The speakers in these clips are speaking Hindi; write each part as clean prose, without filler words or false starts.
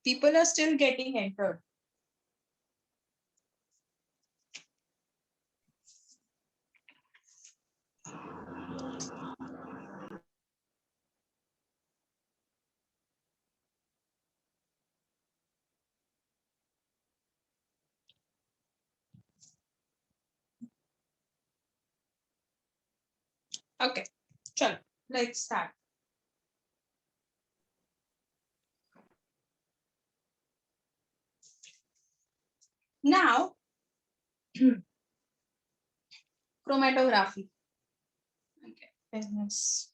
People are still getting entered. Okay, chalo, let's start. Now, chromatography. Okay, business.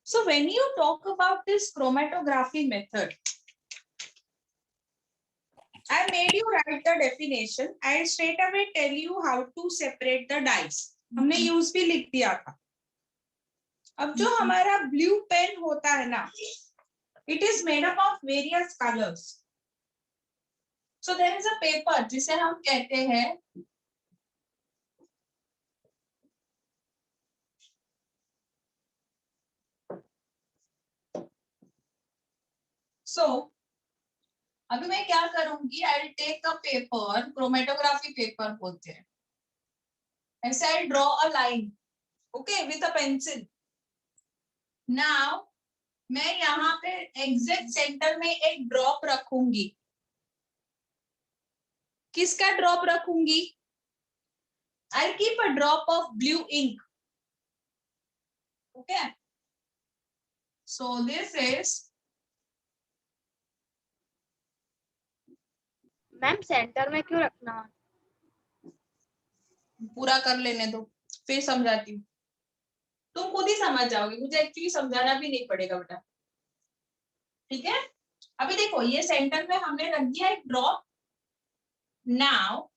So when you talk about this chromatography method, I made you write the definition. I straight away tell you how to separate the dyes. हमने यूज भी लिख दिया था. अब जो हमारा ब्लू पेन होता है ना, it is made up of various colors. So there is a paper जिसे हम कहते हैं so अभी मैं क्या करूंगी, I will take a paper, chromatography paper बोलते हैं. ऐसे I draw a line, okay, with a pencil. Now मैं यहाँ पे एग्जैक्ट सेंटर में एक ड्रॉप रखूंगी. किसका ड्रॉप रखूंगी? I keep a drop of blue ink. Okay, so this is. Ma'am centre में क्यों रखना? पूरा कर लेने दो, फिर समझाती हूँ. तुम खुद ही समझ जाओगे, मुझे एक्चुअली समझाना भी नहीं पड़ेगा बेटा. ठीक है, अभी देखो ये सेंटर में हमने रख दिया एक drop. Now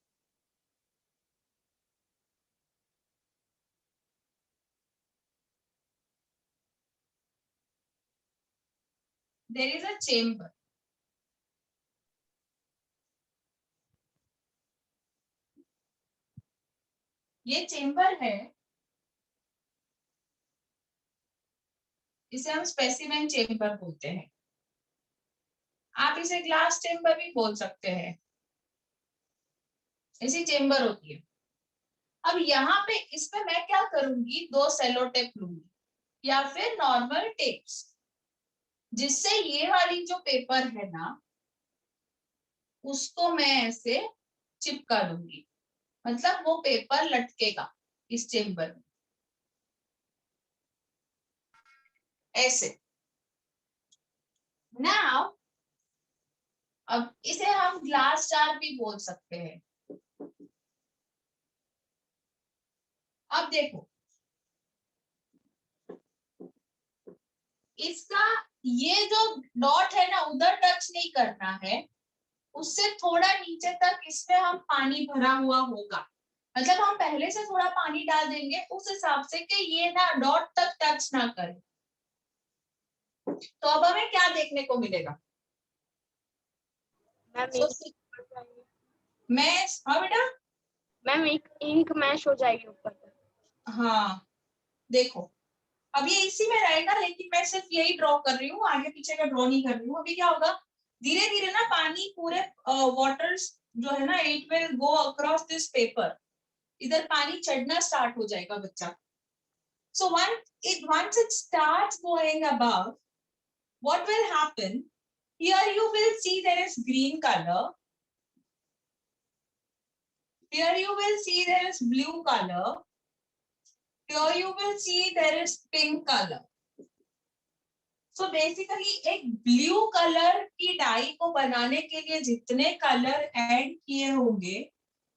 there is a chamber. ये चेम्बर है, इसे हम स्पेसिमेन चेम्बर बोलते हैं. आप इसे ग्लास चेम्बर भी बोल सकते हैं. ऐसी चेम्बर होती है. अब यहाँ पे इसमें मैं क्या करूंगी, 2 सेलो टेप लूंगी या फिर नॉर्मल टेप्स, जिससे ये वाली जो पेपर है ना उसको मैं ऐसे चिपका दूंगी. मतलब वो पेपर लटकेगा इस चेम्बर में ऐसे. नाउ अब इसे हम ग्लास जार भी बोल सकते हैं. अब देखो इसका ये जो डॉट है ना उधर टच नहीं करना है, उससे थोड़ा नीचे तक इसमें हम पानी भरा हुआ होगा. मतलब हम पहले से थोड़ा पानी डाल देंगे उस हिसाब से कि ये ना डॉट तक टच ना करे. तो अब हमें क्या देखने को मिलेगा? मैं हाँ बेटा, मैम इंक मैश हो जाएगी ऊपर तक. हाँ देखो अब ये इसी में रहेगा, लेकिन मैं सिर्फ यही ड्रॉ कर रही हूँ, आगे पीछे का ड्रॉ नहीं कर रही हूँ. अभी क्या होगा, धीरे धीरे ना पानी पूरे वाटर्स जो है ना it will go across this paper. इधर पानी चढ़ना स्टार्ट हो जाएगा बच्चा. सो once it starts going above, what will happen, here you will see there is green color, here you will see there is blue color, here you will see there is pink color. So basically एक ब्लू कलर की डाई को बनाने के लिए जितने कलर ऐड किए होंगे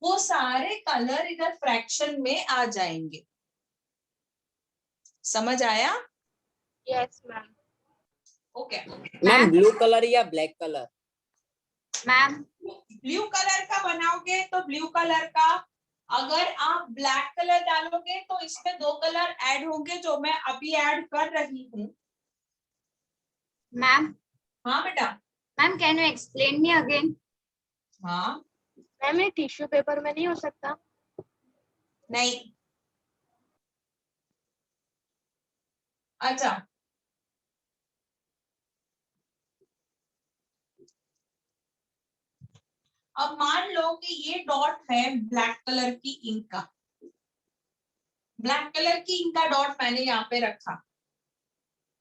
वो सारे कलर इधर फ्रैक्शन में आ जाएंगे. समझ आया? Yes ma'am. Okay ma'am blue colour या black colour? Ma'am blue colour का बनाओगे तो ब्लू कलर का, अगर आप ब्लैक कलर डालोगे तो इसमें 2 कलर ऐड होंगे जो मैं अभी ऐड कर रही हूँ. मैम. हाँ बेटा. Ma'am can you explain me again? हाँ मैम ये टिश्यू पेपर में नहीं हो सकता? नहीं, अच्छा, अब मान लो कि ये डॉट है ब्लैक कलर की इंक का, ब्लैक कलर की इंक का डॉट मैंने यहाँ पे रखा।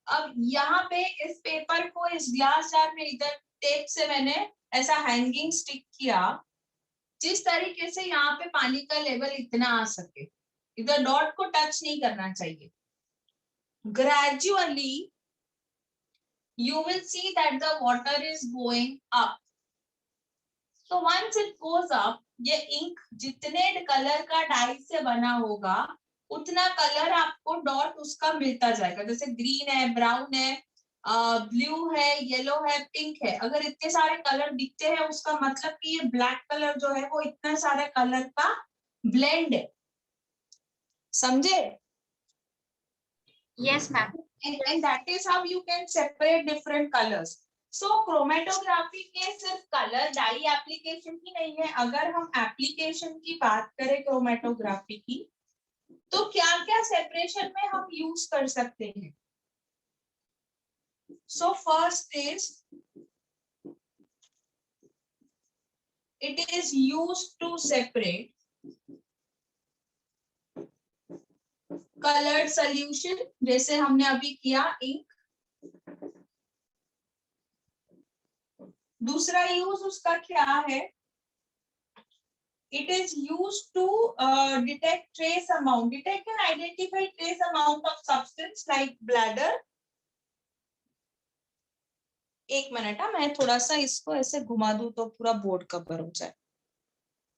अब यहाँ पे इस पेपर को इस ग्लास जार में इधर टेप से मैंने ऐसा हैंगिंग स्टिक किया, जिस तरीके से यहाँ पे पानी का लेवल इतना आ सके, इधर डॉट को टच नहीं करना चाहिए। Gradually you will see that the water is going up. So once it goes up, ये इंक जितने कलर का डाई से बना होगा उतना कलर आपको डॉट उसका मिलता जाएगा। जैसे ग्रीन है, ब्राउन है, ब्लू है, येलो है, पिंक है, अगर इतने सारे कलर दिखते हैं उसका मतलब कि ये ब्लैक कलर जो है वो इतना सारे कलर का ब्लेंड है। समझे? Yes, ma'am. And that is how you can separate different colors. So chromatography के सिर्फ कलर डाई एप्लीकेशन ही नहीं है। अगर हम एप्लीकेशन की बात करें क्रोमेटोग्राफी की, तो क्या क्या सेपरेशन में हम यूज कर सकते हैं? So first is it is used to separate colored solution, जैसे हमने अभी किया इंक। दूसरा यूज उसका क्या है? It is used to detect trace amount. Detect and identify trace amount of substance like bladder. एक मिनट, मैं थोड़ा सा इसको ऐसे घुमा दूं तो पूरा बोर्ड कवर हो जाए।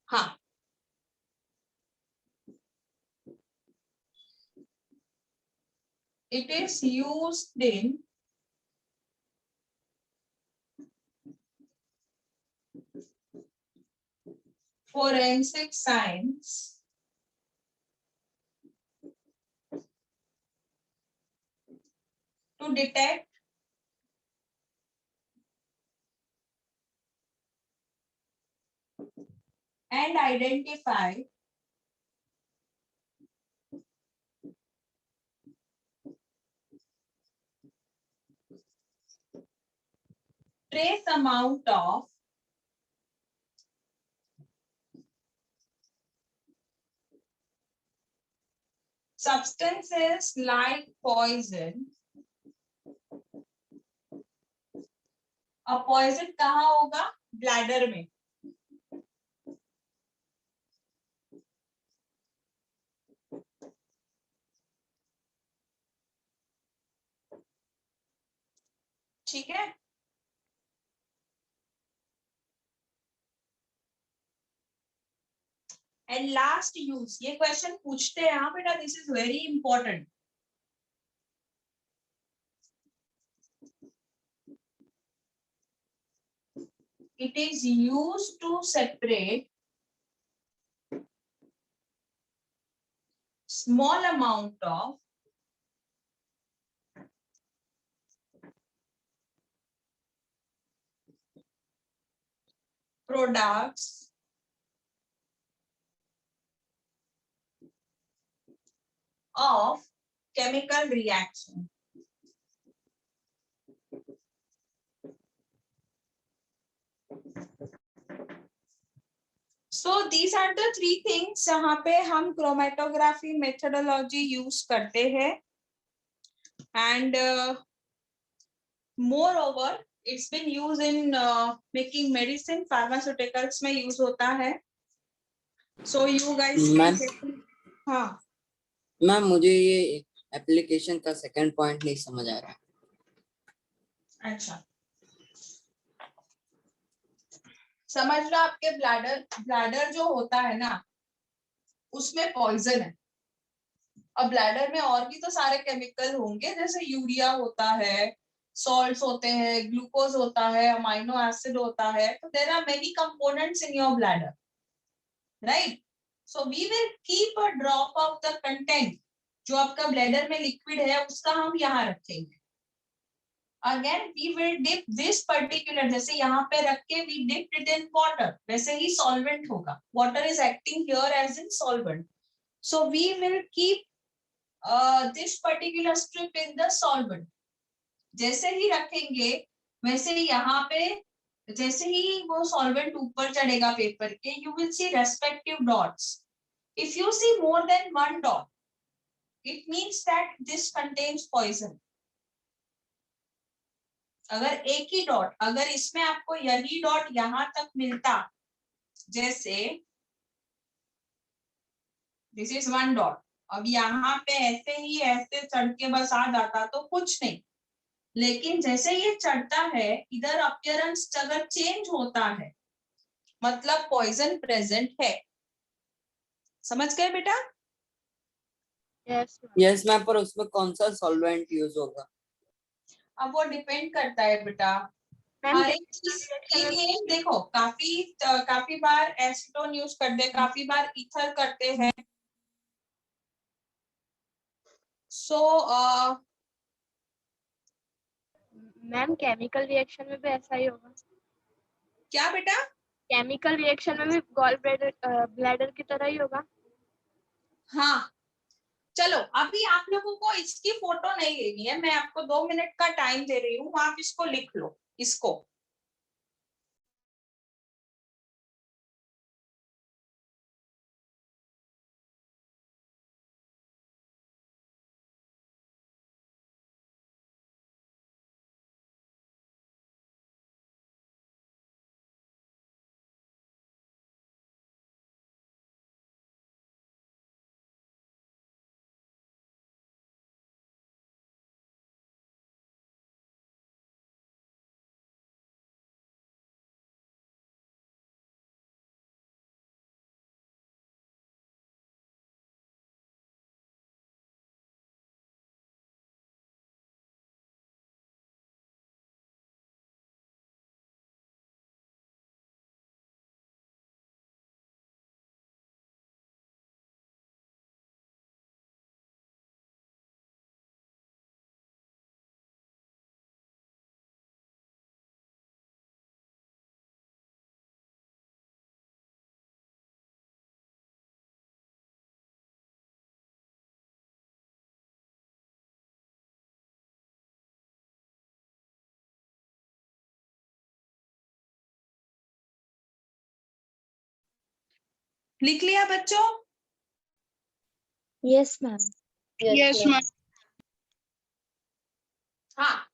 हाँ, it is used in forensic science to detect and identify trace amount of substances like poison। अब पॉइजन कहाँ होगा? ब्लैडर में। ठीक है, एंड लास्ट यूज, ये क्वेश्चन पूछते हैं हाँ बेटा, this is very important. It is used to separate small amount of products of chemical reaction। So these are the three things जहाँ पे हम क्रोमेटोग्राफी मेथोडोलॉजी यूज करते हैं। And moreover it's been use in making medicine, pharmaceuticals में यूज होता है। सो यू गाइस, हाँ मैम मुझे ये एप्लीकेशन का सेकंड पॉइंट नहीं समझ आ रहा। अच्छा, समझ लो, आपके ब्लैडर जो होता है ना, उसमें पॉइजन है। अब ब्लैडर में और भी तो सारे केमिकल होंगे, जैसे यूरिया होता है, सॉल्ट्स होते हैं, ग्लूकोज होता है, अमाइनो एसिड होता है, तो there are many components in your bladder, right? So we will keep a drop of the content, जो आपका ब्लैडर में लिक्विड है उसका हम यहाँ रखेंगे। Again we will dip this particular, जैसे यहाँ पे रख के we dip it in water, वैसे ही सॉल्वेंट होगा। Water is acting here as in solvent. So we will keep this particular strip in the solvent. जैसे ही रखेंगे वैसे ही यहाँ पे, जैसे ही वो सॉल्वेंट ऊपर चढ़ेगा पेपर के, you will see respective dots. If you see more than one dot, it means that this contains poison. अगर एक ही डॉट, अगर इसमें आपको यही डॉट यहाँ तक मिलता, जैसे दिस इज वन डॉट, अब यहाँ पे ऐसे ही ऐसे चढ़ के बस आ जाता तो कुछ नहीं, लेकिन जैसे ये चढ़ता है इधर अपीयरेंस अगर चेंज होता है मतलब पॉइजन प्रेजेंट है। समझ गए बेटा? Yes ma'am. यस मैम, पर उसमें कौन सा सॉल्वेंट यूज होगा? अब वो डिपेंड करता है बेटा, मैम हर एक चीज के लिए। देखो काफी बार एसीटोन यूज करते हैं, काफी बार ईथर करते हैं। सो मैम केमिकल रिएक्शन में भी ऐसा ही होगा? क्या बेटा? केमिकल रिएक्शन में भी गॉल ब्लैडर की तरह ही होगा? हाँ, चलो अभी आप लोगों को इसकी फोटो नहीं लेनी है, मैं आपको 2 मिनट का टाइम दे रही हूँ, आप इसको लिख लो, इसको। लिख लिया बच्चों? Yes ma'am. Yes ma'am. हाँ,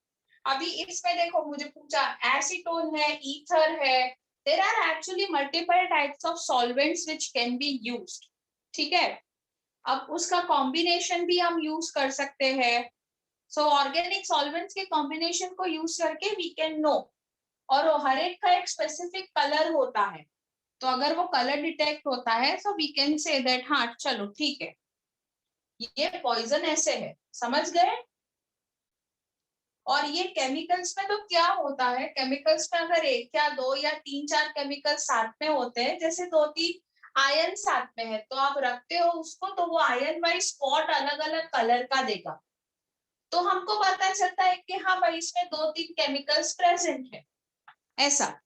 अभी इसमें देखो मुझे पूछा एसीटोन है, ईथर है, there are actually multiple types of solvents which can be used. ठीक है, अब उसका कॉम्बिनेशन भी हम यूज कर सकते हैं। सो ऑर्गेनिक सॉल्वेंट्स के कॉम्बिनेशन को यूज करके वी कैन नो, और हर एक का एक स्पेसिफिक कलर होता है, तो अगर वो कलर डिटेक्ट होता है so we can say that हाँ चलो ठीक है ये पॉइजन ऐसे है। समझ गए? और ये केमिकल्स में तो क्या होता है, केमिकल्स में अगर एक या दो या तीन चार केमिकल साथ में होते हैं, जैसे 2-3 आयन साथ में है तो आप रखते हो उसको, तो वो आयन वाइज स्पॉट अलग अलग कलर का देगा, तो हमको पता चलता है कि हाँ भाई इसमें 2-3 केमिकल्स प्रेजेंट है, ऐसा।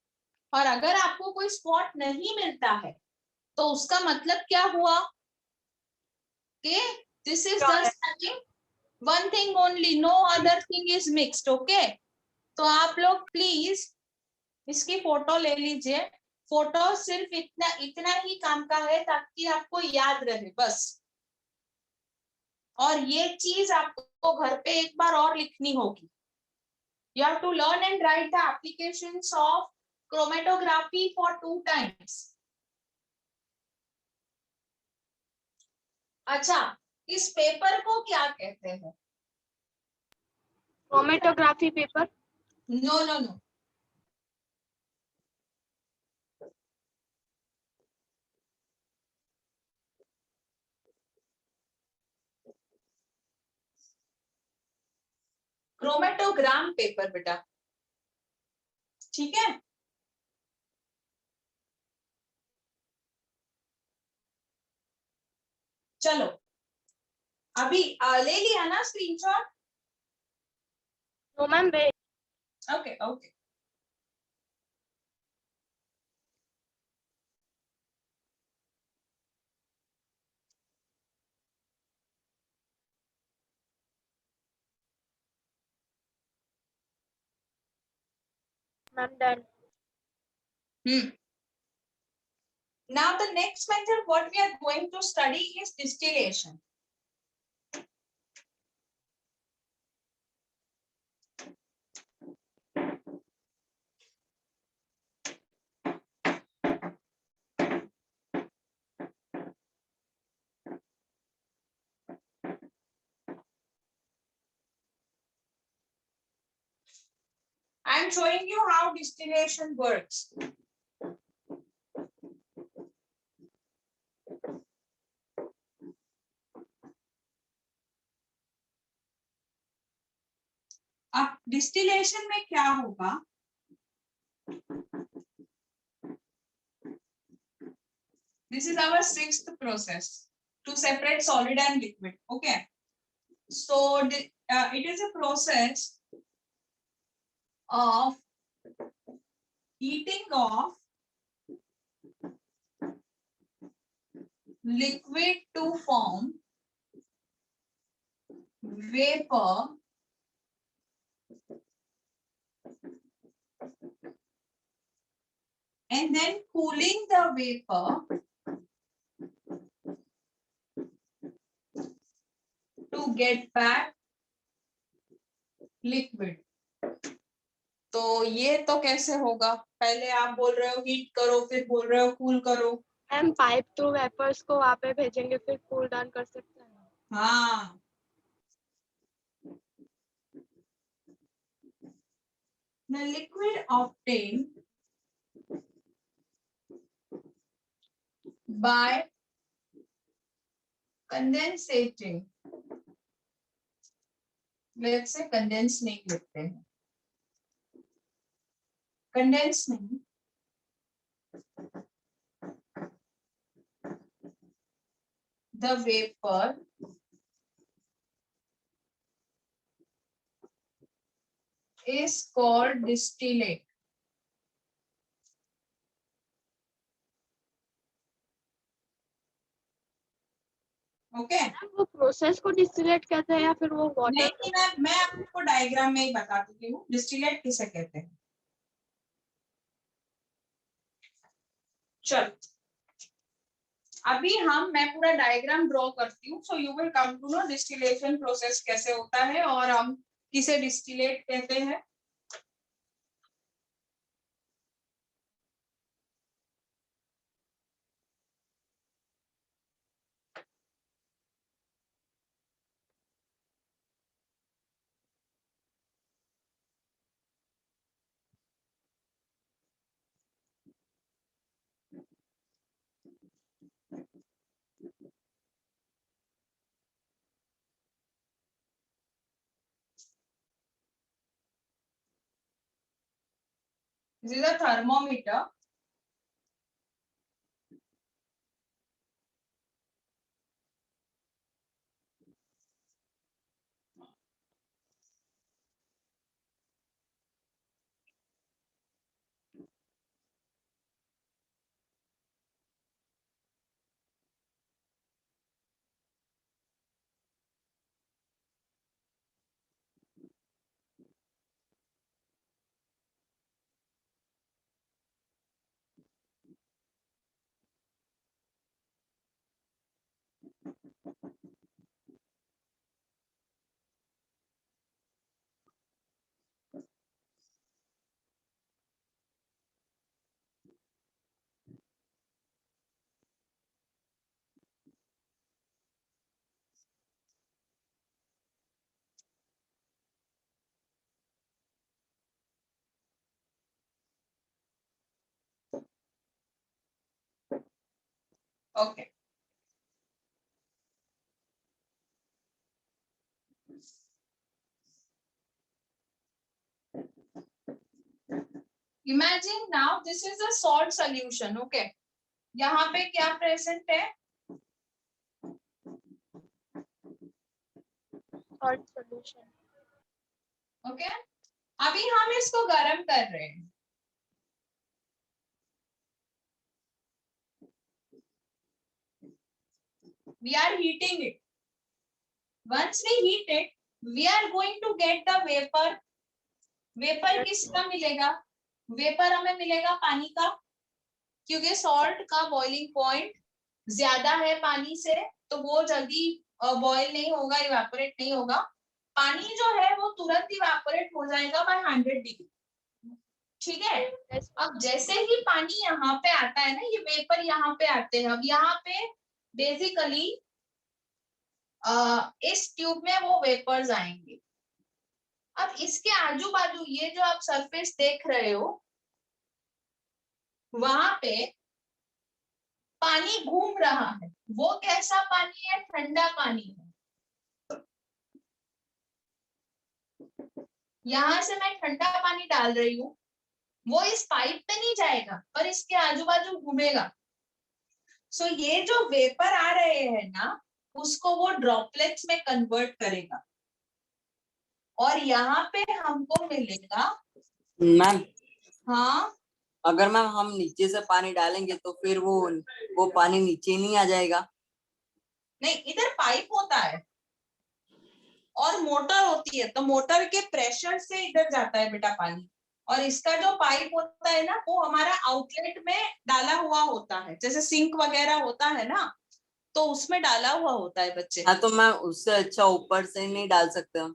और अगर आपको कोई स्पॉट नहीं मिलता है तो उसका मतलब क्या हुआ कि this is just one thing only, no other thing is mixed. Okay, तो आप लोग प्लीज इसकी फोटो ले लीजिए। फोटो सिर्फ इतना इतना ही काम का है ताकि आपको याद रहे बस। और ये चीज आपको घर पे एक बार और लिखनी होगी। You have to learn and write the applications of chromatography for 2 times. अच्छा, इस पेपर को क्या कहते हैं? Chromatography paper? No no no, chromatogram paper बेटा। ठीक है, चलो अभी ले लिया ना screenshot? No ma'am wait. Okay okay, Ma'am, done. Now the next method what we are going to study is distillation. I am showing you how distillation works. अब डिस्टिलेशन में क्या होगा, this is our sixth process to separate solid and liquid. Okay, so it is a process of heating of liquid to form vapor and then cooling the vapor to get back liquid. तो ये तो कैसे होगा, पहले आप बोल रहे हो हीट करो, फिर बोल रहे हो कूल करो. मैम पाइप थ्रू वेपर्स को वहाँ पे भेजेंगे, फिर कूल डाउन कर सकते हैं. हाँ, the liquid obtained by condensating, let's say condense नहीं लिखते हैं, condense नहीं, the vapor is called distillate. Okay वो प्रोसेस को डिस्टिलेट कहते हैं या फिर वो वाटर? नहीं, मैं आपको डायग्राम में ही बता देती हूँ डिस्टिलेट किसे कहते हैं. चल अभी मैं पूरा डायग्राम ड्रॉ करती हूँ, so you will come to know distillation process कैसे होता है और हम किसे डिस्टिलेट कहते हैं. This is a thermometer. Okay. Imagine now this is a salt solution. Okay. यहाँ पे क्या प्रेजेंट है, सॉल्ट सॉल्यूशन. ओके अभी हम इसको गर्म कर रहे हैं. We are heating it. Once we heat it, we are going to get the vapor. Vapor किसका मिलेगा, वेपर हमें मिलेगा पानी का, क्योंकि सॉल्ट का बॉइलिंग पॉइंट ज्यादा है पानी से, तो वो जल्दी बॉयल नहीं होगा, इवेपोरेट नहीं होगा। पानी जो है वो तुरंत इवेपोरेट हो जाएगा बाय 100 डिग्री। ठीक है, Yes, अब जैसे ही पानी यहाँ पे आता है ना, ये वेपर यहाँ पे आते हैं। अब यहाँ पे बेसिकली इस ट्यूब में वो वेपर्स आएंगे। अब इसके आजू बाजू ये जो आप सरफेस देख रहे हो, वहां पे पानी घूम रहा है। वो कैसा पानी है? ठंडा पानी है। यहां से मैं ठंडा पानी डाल रही हूँ, वो इस पाइप पे नहीं जाएगा पर इसके आजू बाजू घूमेगा। सो ये जो वेपर आ रहे हैं ना, उसको वो ड्रॉपलेट्स में कन्वर्ट करेगा और यहाँ पे हमको मिलेगा। मैम हाँ, अगर मैम हम नीचे से पानी डालेंगे तो फिर वो पानी नीचे नहीं आ जाएगा? नहीं, इधर पाइप होता है और मोटर होती है, तो मोटर के प्रेशर से इधर जाता है बेटा पानी। और इसका जो पाइप होता है ना, वो हमारा आउटलेट में डाला हुआ होता है, जैसे सिंक वगैरह होता है ना, तो उसमें डाला हुआ होता है बच्चे। हाँ, तो मैम उससे अच्छा ऊपर से नहीं डाल सकते हम?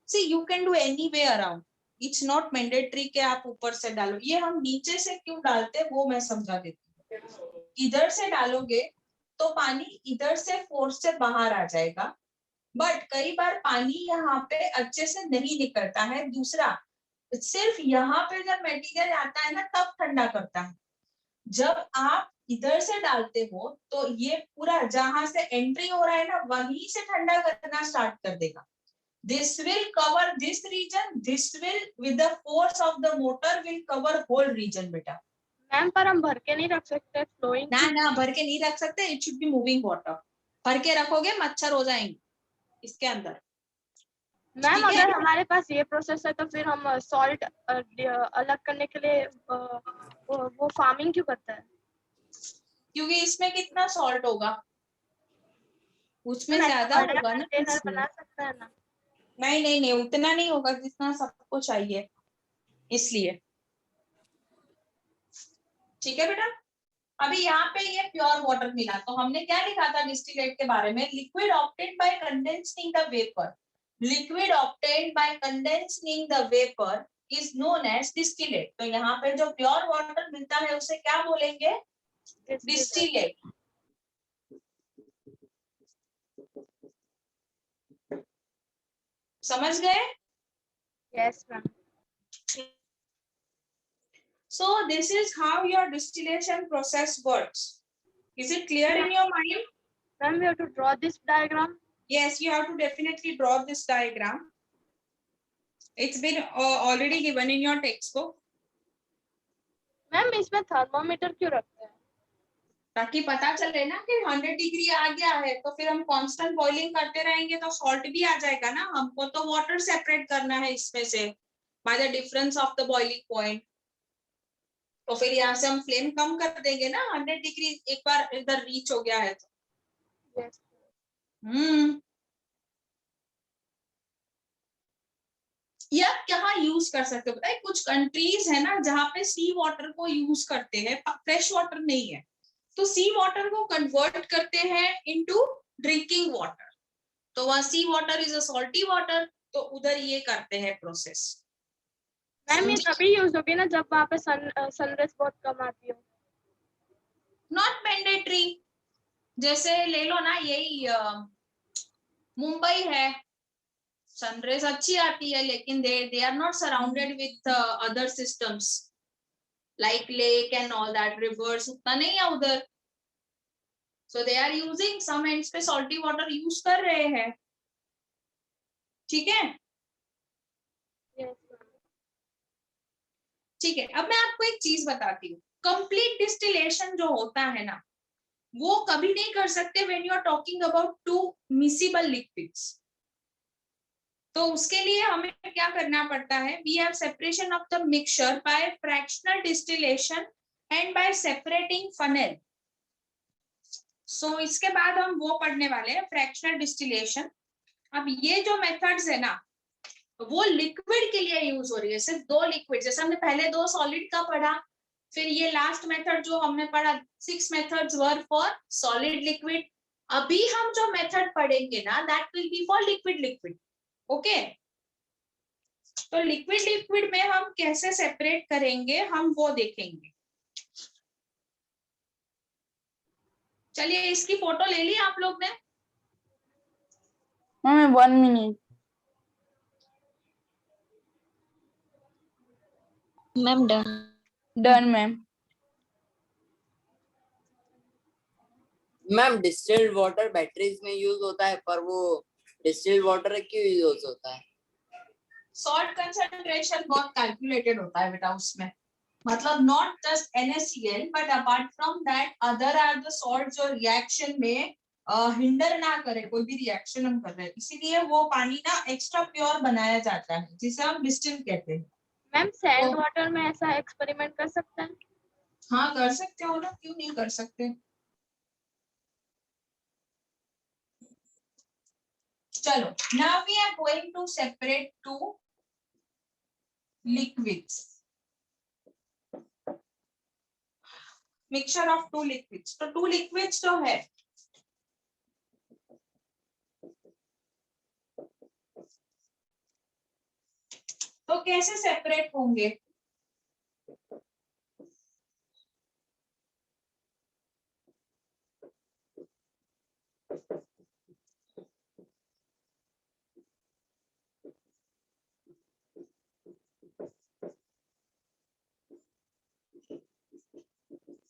See you can do any way around, it's not mandatory कि आप ऊपर से डालो। ये हम नीचे से क्यों डालते हैं वो मैं समझा देती हूँ। इधर से डालोगे तो पानी इधर से फोर्स से बाहर आ जाएगा, बट कई बार पानी यहाँ पे अच्छे से नहीं निकलता है। दूसरा, सिर्फ यहाँ पे जब मटेरियल आता है ना, तब ठंडा करता है। जब आप इधर से डालते हो तो ये पूरा जहां से एंट्री हो रहा है ना, वहीं से ठंडा करना स्टार्ट कर देगा। This will cover this region, this will with the force of the motor will cover whole region बेटा। मैम पर हम भर के नहीं रख सकते, फ्लोइंग। ना ना, भर के नहीं रख सकते, it should be moving water. भर के रखोगे मच्छर हो जाएंगे इसके अंदर। मैम ठीक है, अगर हमारे पास ये प्रोसेस है तो फिर हम सॉल्ट अलग करने के लिए वो फार्मिंग क्यों करता है? क्योंकि इसमें कितना सॉल्ट होगा, उसमें मैम ऐसा ज्यादा बड़ा होगा ना कंटेनर इसलिए। बना सकता है ना? नहीं नहीं नहीं, उतना नहीं होगा जितना सबको चाहिए, इसलिए। ठीक है बेटा, अभी यहाँ पे ये प्योर वाटर मिला, तो हमने क्या लिखा था डिस्टिलेट के बारे में? Liquid obtained by condensing the vapour, liquid obtained by condensing the vapour is known as distillate. तो यहाँ पे जो प्योर वाटर मिलता है उसे क्या बोलेंगे? डिस्टिलेट। समझ गए? Yes ma'am. So this is how your distillation process works. Is it clear in your mind? Ma'am, we have to draw this diagram. Yes, you have to definitely draw this diagram. It's been already given in your textbook. Ma'am इसमें थर्मोमीटर क्यों रखते हैं? ताकि पता चले ना कि 100 डिग्री आ गया है, तो फिर हम कांस्टेंट बॉइलिंग करते रहेंगे तो सॉल्ट भी आ जाएगा ना। हमको तो वाटर सेपरेट करना है इसमें से by the difference of the boiling point. तो फिर यहाँ से हम फ्लेम कम कर देंगे ना, 100 डिग्री एक बार इधर रीच हो गया है तो। Yes. ये आप कहाँ यूज कर सकते हो? बताइए, कुछ कंट्रीज है ना जहाँ पे सी वाटर को यूज करते हैं, फ्रेश वाटर नहीं है, तो सी वाटर को कन्वर्ट करते हैं इनटू ड्रिंकिंग वाटर। तो वहाँ sea water is a salty water, तो उधर ये करते हैं प्रोसेस। मैम ये तभी यूज होगी ना जब वहाँ पे सनराइज बहुत कम आती हो। Not mandatory. जैसे ले लो ना, यही मुंबई है, सनराइज अच्छी आती है, लेकिन they are not surrounded with other systems like lake and all that, rivers उतना नहीं है उधर, so they are using some ends पे salty water use कर रहे हैं। ठीक है, Yes, ठीक है। अब मैं आपको एक चीज बताती हूँ, कंप्लीट डिस्टिलेशन जो होता है ना, वो कभी नहीं कर सकते when you are talking about two miscible liquids। तो उसके लिए हमें क्या करना पड़ता है? We have separation of the mixture by fractional distillation and by separating funnel. So इसके बाद हम वो पढ़ने वाले हैं फ्रैक्शनल डिस्टिलेशन। अब ये जो मेथड्स है ना, वो लिक्विड के लिए यूज हो रही है, सिर्फ 2 लिक्विड, जैसे हमने पहले 2 सॉलिड का पढ़ा, फिर ये लास्ट मेथड जो हमने पढ़ा 6 methods were for solid liquid. अभी हम जो मेथड पढ़ेंगे ना that will be for liquid liquid. Okay, तो लिक्विड लिक्विड में हम कैसे सेपरेट करेंगे हम वो देखेंगे। चलिए इसकी फोटो ले ली आप लोग ने? Ma'am 1 minute. Ma'am done. Done ma'am. Ma'am distilled water batteries में यूज होता है, पर वो डिस्टिल्ड वाटर क्यों यूज होता है? सॉल्ट कंसंट्रेशन बहुत कैलकुलेटेड होता है बेटा उसमें, मतलब not just NaCl but apart from that other are the salt जो रिएक्शन में हिंडर ना करे, कोई भी रिएक्शन हम कर रहे हैं, इसीलिए वो पानी ना एक्स्ट्रा प्योर बनाया जाता है जिसे हम डिस्टिल कहते हैं। मैम सैंड तो- वाटर में ऐसा एक्सपेरिमेंट कर सकते हैं? हाँ कर सकते हो ना, क्यों नहीं कर सकते। चलो now we are going to separate 2 liquids, mixture of 2 liquids। तो 2 liquids जो है तो कैसे सेपरेट होंगे?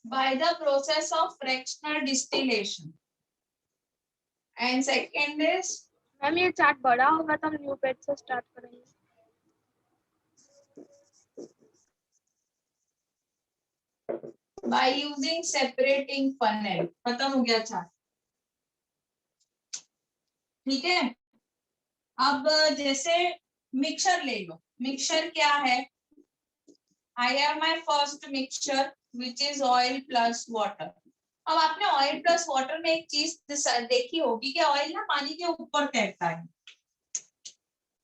by the process of fractional distillation, and second is ma'am ये चार्ट बड़ा होगा तो हम न्यू पेज से स्टार्ट करेंगे। by using separating funnel। खत्म हो गया चार्ट, ठीक है। अब जैसे मिक्सचर ले लो, मिक्सचर क्या है? I have my first mixture which is oil plus water. अब आपने ऑयल प्लस वाटर में एक चीज देखी होगी कि ऑयल ना पानी के ऊपर तैरता है।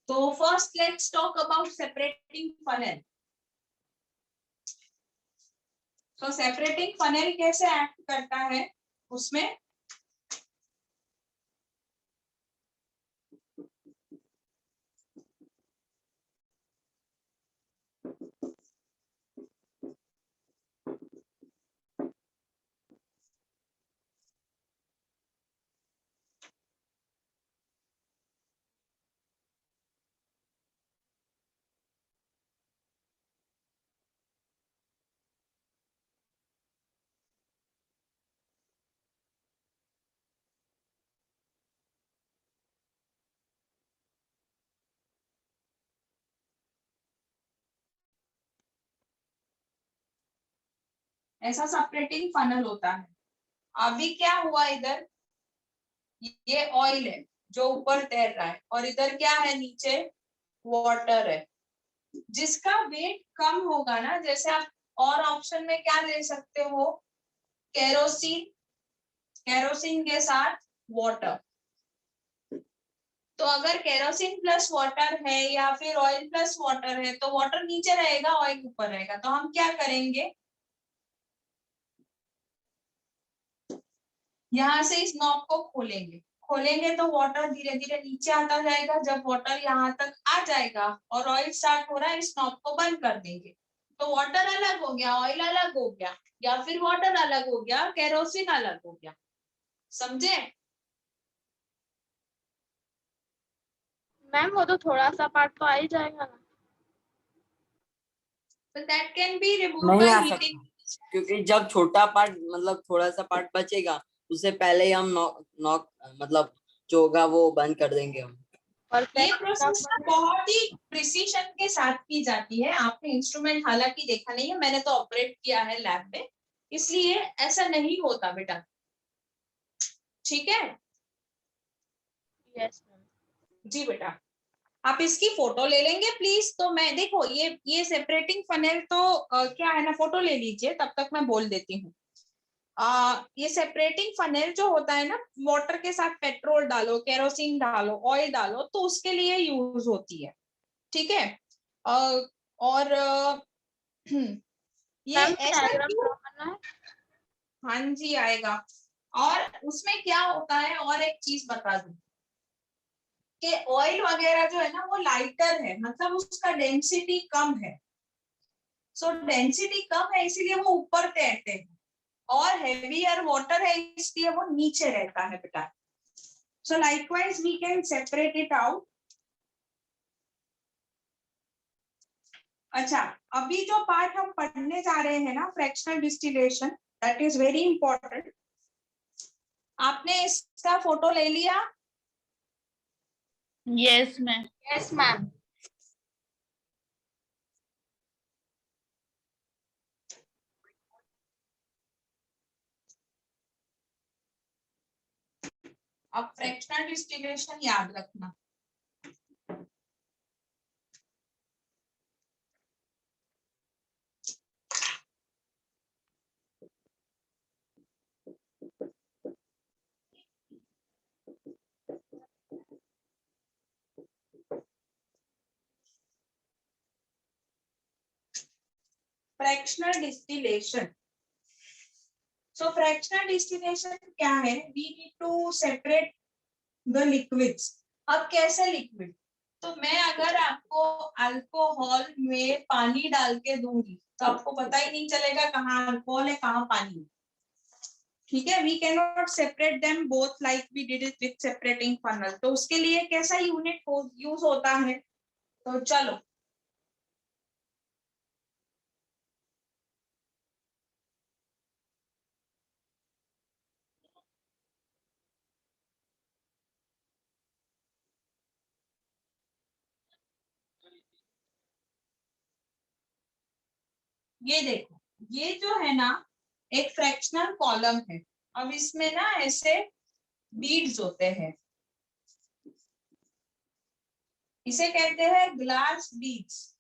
तो first let's talk about separating funnel. तो सेपरेटिंग फनल कैसे एक्ट करता है उसमें? ऐसा सेपरेटिंग फनल होता है। अभी क्या हुआ, इधर ये ऑयल है जो ऊपर तैर रहा है और इधर क्या है, नीचे वाटर है। जिसका वेट कम होगा ना, जैसे आप और ऑप्शन में क्या ले सकते हो, केरोसिन, केरोसिन के साथ वाटर। तो अगर केरोसिन प्लस वाटर है या फिर ऑयल प्लस वाटर है तो वाटर नीचे रहेगा, ऑयल ऊपर रहेगा। तो हम क्या करेंगे, यहाँ से इस नॉब को खोलेंगे, खोलेंगे तो वाटर धीरे धीरे नीचे आता जाएगा। जब वाटर यहाँ तक आ जाएगा और ऑयल स्टार्ट हो रहा है, इस नॉब को बंद कर देंगे तो वाटर अलग हो गया, ऑयल अलग हो गया, या फिर वाटर अलग हो गया, केरोसिन अलग हो गया। समझे? मैम वो तो थोड़ा सा पार्ट तो आ ही जाएगा ना। So that can be removed नहीं by आ heating। सकता, क्योंकि जब छोटा पार्ट मतलब थोड़ा सा पार्ट बचेगा उससे पहले ही हम नॉक मतलब जो होगा वो बंद कर देंगे हम। ये प्रोसेस बहुत ही प्रिसीजन के साथ की जाती है। आपने इंस्ट्रूमेंट हालांकि देखा नहीं है, मैंने तो ऑपरेट किया है लैब में, इसलिए ऐसा नहीं होता बेटा, ठीक है? Yes ma'am. जी बेटा, आप इसकी फोटो ले लेंगे प्लीज। तो मैं देखो ये सेपरेटिंग फनेल तो क्या है ना, फोटो ले लीजिए, तब तक मैं बोल देती हूँ। ये सेपरेटिंग फनेल जो होता है ना, वाटर के साथ पेट्रोल डालो, केरोसिन डालो, ऑयल डालो, तो उसके लिए यूज होती है। ठीक है। और ये मैम ऐसा डायग्राम क्यों? ड्रॉ करना है। हाँ जी आएगा। और उसमें क्या होता है, और एक चीज बता दूं कि ऑयल वगैरह जो है ना वो लाइटर है, मतलब उसका डेंसिटी कम है। सो डेंसिटी कम है इसीलिए वो ऊपर तैरते हैं, और हेवियर वाटर है इसलिए वो नीचे रहता है बेटा। So likewise we can separate it out. अच्छा, अभी जो पार्ट हम पढ़ने जा रहे हैं ना, fractional distillation, that is very important. आपने इसका फोटो ले लिया? Yes, ma'am. Yes ma'am. अब फ्रैक्शनल डिस्टिलेशन याद रखना। Fractional distillation, so fractional distillation क्या है? We need to separate the liquids. अब कैसे लिक्विड? तो मैं अगर आपको अल्कोहल में पानी डाल के दूंगी तो आपको पता ही नहीं चलेगा कहाँ अल्कोहल है कहाँ पानी है। ठीक है, we can not separate them both like we did it with separating funnel. तो उसके लिए कैसा यूनिट यूज होता है? तो चलो, ये देखो, ये जो है ना एक फ्रैक्शनल कॉलम है। अब इसमें ना ऐसे बीड्स होते हैं, इसे कहते हैं ग्लास बीड्स।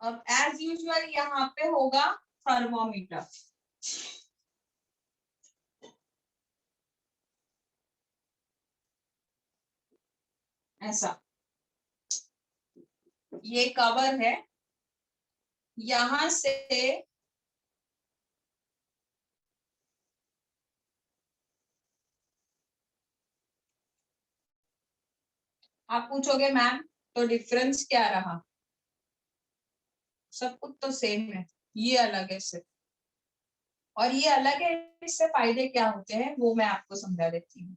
अब एज यूजुअल यहाँ पे होगा थर्मोमीटर। ऐसा ये कवर है, यहां से आप पूछोगे मैम तो डिफरेंस क्या रहा? सब कुछ तो सेम है, ये अलग है सिर्फ। और ये अलग है, इससे फायदे क्या होते हैं वो मैं आपको समझा देती हूँ।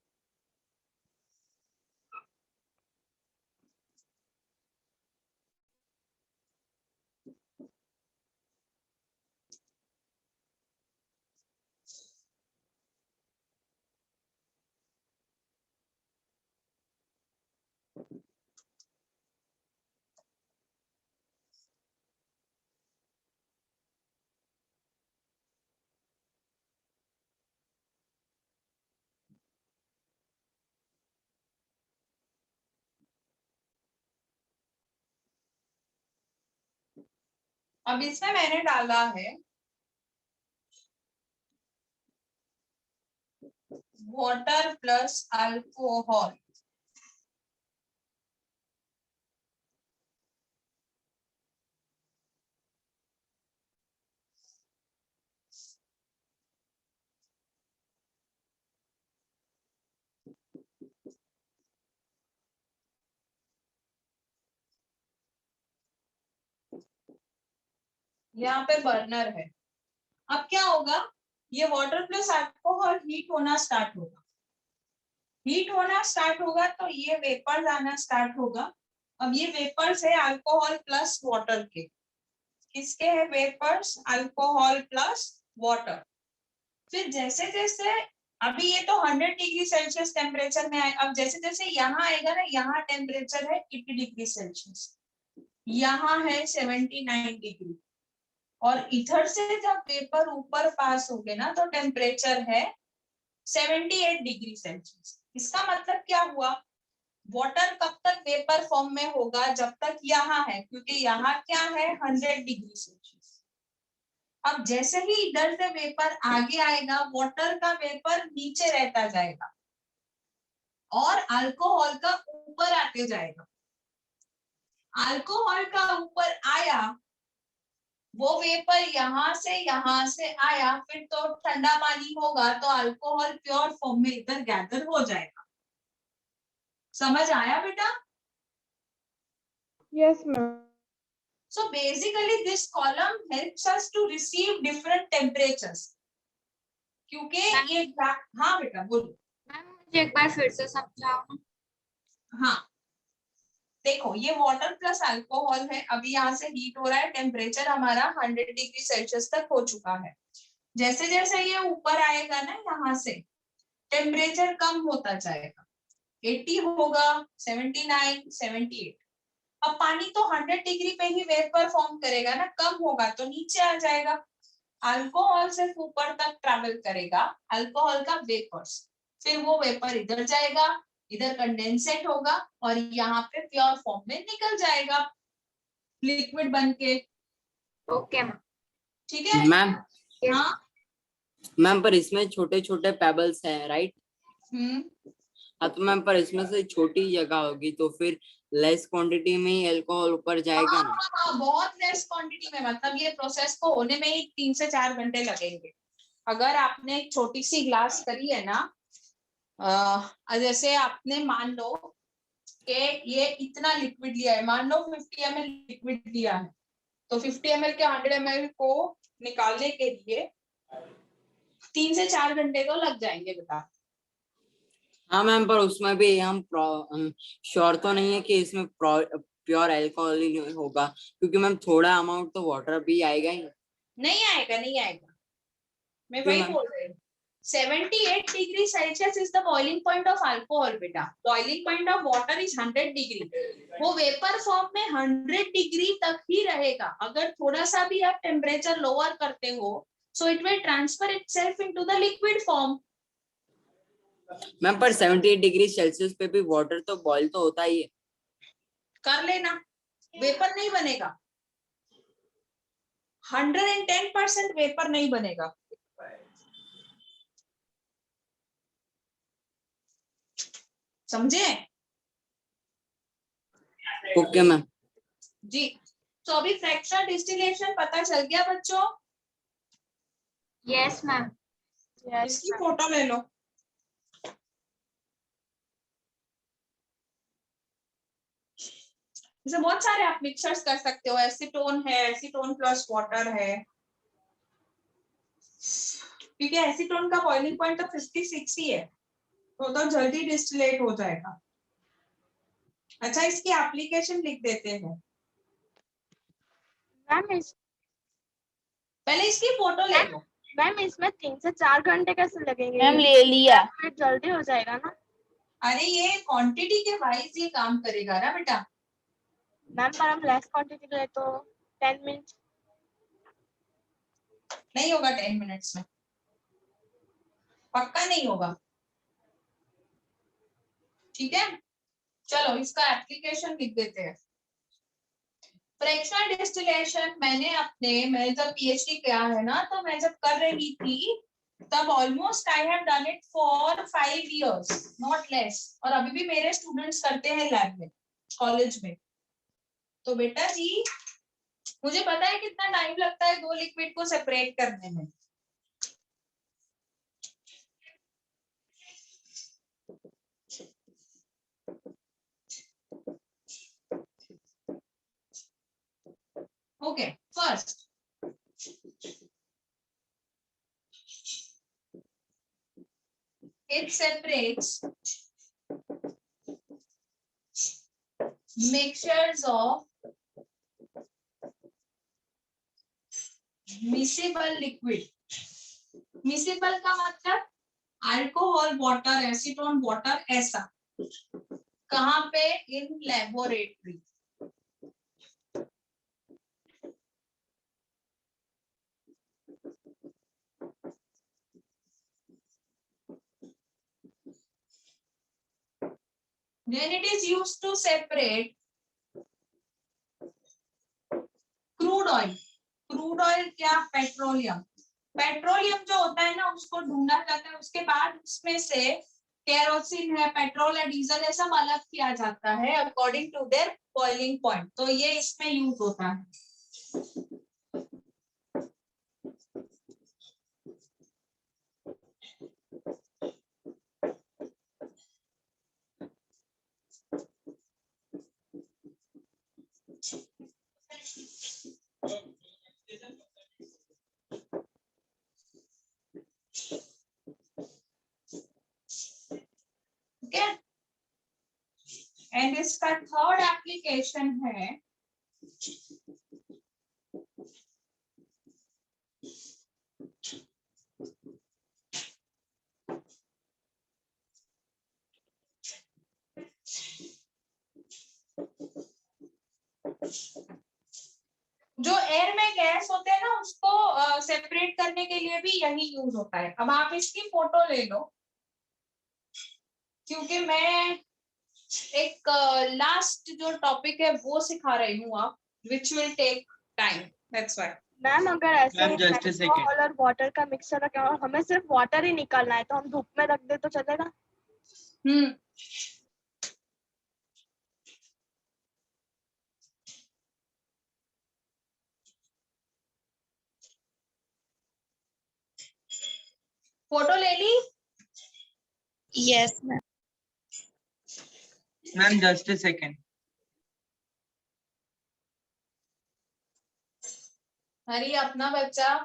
अब इसमें मैंने डाला है वाटर प्लस अल्कोहल। यहाँ पे बर्नर है। अब क्या होगा, ये वाटर प्लस अल्कोहल हीट होना स्टार्ट होगा। हीट होना स्टार्ट होगा तो ये वेपर्स आना स्टार्ट होगा। अब ये वेपर्स है अल्कोहल प्लस वाटर के। किसके है वेपर्स? Alcohol plus water. फिर जैसे जैसे अभी ये तो 100 डिग्री सेल्सियस टेम्परेचर में आए, अब जैसे जैसे यहाँ आएगा ना, यहाँ टेम्परेचर है 80 डिग्री सेल्सियस, यहाँ है 79 डिग्री, और इधर से जब वेपर ऊपर पास होगे ना तो टेम्परेचर है 78 डिग्री सेल्सियस। इसका मतलब क्या हुआ? वाटर कब तक वेपर फॉर्म में होगा? जब तक यहाँ है, क्योंकि यहाँ क्या है 100 डिग्री सेल्सियस। अब जैसे ही इधर से वेपर आगे आएगा, वाटर का वेपर नीचे रहता जाएगा और अल्कोहल का ऊपर आते जाएगा। अल्कोहल का ऊपर आया, वो वेपर यहां से आया, फिर तो ठंडा पानी होगा तो अल्कोहल प्योर फॉर्म में इधर गैदर हो जाएगा। समझ आया बेटा? Yes ma'am. So basically this column helps us to receive different temperatures. क्योंकि ये हाँ बेटा बोलो। मैम मुझे एक बार फिर से समझाओ। हाँ देखो, ये वाटर प्लस अल्कोहल है। अभी यहाँ से हीट हो रहा है, टेम्परेचर हमारा 100 डिग्री सेल्सियस तक हो चुका है। जैसे जैसे ये ऊपर आएगा ना, यहाँ से टेम्परेचर कम होता जाएगा, 80 होगा, 79, 78। अब पानी तो 100 डिग्री पे ही वेपर फॉर्म करेगा ना, कम होगा तो नीचे आ जाएगा। अल्कोहल सिर्फ ऊपर तक ट्रैवल करेगा, अल्कोहल का वेपर्स, फिर वो वेपर इधर जाएगा, इधर कंडेंसेट होगा और यहाँ पे प्योर फॉर्म में निकल जाएगा लिक्विड बन के। Okay ma'am. ठीक है मैम हाँ। मैम पर इसमें छोटे छोटे पेबल्स हैं राइट? हाँ तो मैम पर इसमें से छोटी जगह होगी तो फिर लेस क्वांटिटी में ही अल्कोहल ऊपर जाएगा ना? हाँ, बहुत लेस क्वांटिटी में, मतलब ये प्रोसेस को होने में ही 3 से 4 घंटे लगेंगे। अगर आपने एक छोटी सी ग्लास करी है ना, जैसे आपने मान लो कि ये इतना लिक्विड लिया है, मान लो 50 ml लिक्विड लिया है, तो 50 ml के 100 ml को निकालने के लिए 3 से 4 घंटे तो लग जाएंगे बेटा। हाँ मैम पर उसमें भी हम श्योर तो नहीं है कि इसमें प्योर अल्कोहल ही होगा, क्योंकि मैम थोड़ा अमाउंट तो वाटर भी आएगा ही। नहीं आएगा, नहीं आएगा, मैं क्यों वही मैम? बोल रही हूँ। 78 degree Celsius is the boiling point of alcohol बेटा। Boiling point of water is 100 degree. वो वेपर फॉर्म में 100 डिग्री तक ही रहेगा। अगर थोड़ा सा भी आप टेम्परेचर लोअर करते हो, so it will transfer itself into the liquid form. Ma'am पर 78 डिग्री सेल्सियस पे भी वाटर तो बॉईल तो होता ही है। कर लेना, वेपर नहीं बनेगा, 110% वेपर नहीं बनेगा। समझे? Okay ma'am. जी। तो अभी फ्रैक्शनल डिस्टिलेशन पता चल गया बच्चों? Yes ma'am. इसकी फोटो ले लो। जैसे बहुत सारे आप मिक्सर्स कर सकते हो, एसीटोन है, एसीटोन प्लस वाटर है, क्योंकि एसीटोन का बॉइलिंग पॉइंट तो 56 ही है, तो जल्दी डिस्टिलेट हो जाएगा। अच्छा इसकी एप्लीकेशन लिख देते हैं। मैम पहले इसकी फोटो ले लो। मैम इसमें 3 से 4 घंटे कैसे लगेंगे? मैम ले लिया। फिर जल्दी हो जाएगा ना? अरे ये क्वांटिटी के वाइज ये काम करेगा ना बेटा। मैम पर हम लेस क्वांटिटी ले तो 10 मिनट नहीं होगा 10 मिनट्स में, पक्का नहीं होगा। ठीक है चलो इसका एप्लीकेशन लिख देते हैं। फ्रैक्शनल डिस्टिलेशन मैं जब पीएचडी किया है ना, तो मैं जब कर रही थी तब almost I have done it for 5 years not less, और अभी भी मेरे स्टूडेंट्स करते हैं लैब में, कॉलेज में। तो बेटा जी मुझे पता है कितना टाइम लगता है 2 लिक्विड को सेपरेट करने में। Okay first it separates mixtures of miscible liquid। miscible का मतलब अल्कोहल वाटर, एसीटोन वाटर, ऐसा। कहाँ पे? In laboratory. Then it is used to separate crude oil। Crude oil क्या, पेट्रोलियम। पेट्रोलियम जो होता है ना उसको ढूंढा जाता है, उसके बाद उसमें से केरोसिन है, पेट्रोल है, डीजल है, सब अलग किया जाता है according to their boiling point. तो ये इसमें यूज होता है। ओके, एंड इसका थर्ड एप्लीकेशन है जो एयर में गैस होते हैं ना उसको सेपरेट करने के लिए भी यही यूज होता है। अब आप इसकी फोटो ले लो, क्योंकि मैं एक लास्ट जो टॉपिक है वो सिखा रही हूँ आप, which will take time, that's why. Ma'am अगर ऐसे ma'am just a second, alcohol और वाटर का मिक्सर रखा और हमें सिर्फ वाटर ही निकालना है तो हम धूप में रख दे तो चलेगा? फोटो ले ली? Yes ma'am. Ma'am just a second. Hari अपना बच्चा।